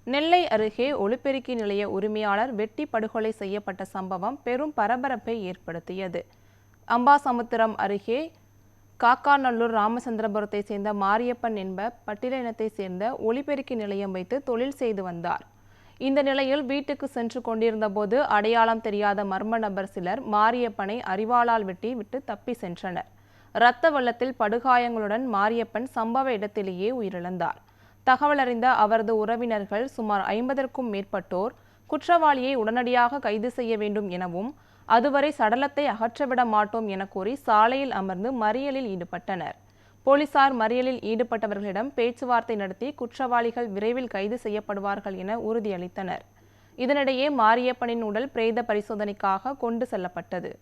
நெல்லை அருகே ஒலிபெருக்கி நிலைய உரிமையாளர் வெட்டி படுகொலை செய்யப்பட்ட சம்பவம் பெரும் பரபரப்பை ஏற்படுத்தியது. அம்பாசமுத்திரம் அருகே காக்காநல்லூர் ராமச்சந்திரபுரத்தை சேர்ந்த மாரியப்பன் என்ப பட்டியலினத்தை சேர்ந்த ஒலிபெருக்கி நிலையம் வைத்து தொழில் செய்து வந்தார். இந்த நிலையில் வீட்டுக்கு சென்று கொண்டிருந்த போது அடையாளம் தெரியாத மர்ம நபர் சிலர் மாரியப்பனை அரிவாளால் வெட்டி விட்டு தப்பி சென்றனர். இரத்த வெள்ளத்தில் படுகாயங்களுடன் மாரியப்பன் சம்பவ இடத்திலேயே உயிரிழந்தார். தகவல் அறிந்த அவரது உறவினர்கள் சுமார் 50க்கும் மேற்பட்டோர் குற்றவாளியை உடனடியாக கைது செய்ய வேண்டும் எனவும் அதுவரை சடலத்தை அகற்றவிட மாட்டோம் என கூறி சாலையில் அமர்ந்து மறியலில் ஈடுபட்டனர். போலீசார் மறியலில் ஈடுபட்டவர்களிடம் பேச்சுவார்த்தை நடத்தி குற்றவாளிகள் விரைவில் கைது செய்யப்படுவார்கள் என உறுதியளித்தனர். இதனிடையே மாரியப்பனின் உடல் பிரேத பரிசோதனைக்காக கொண்டு செல்லப்பட்டது.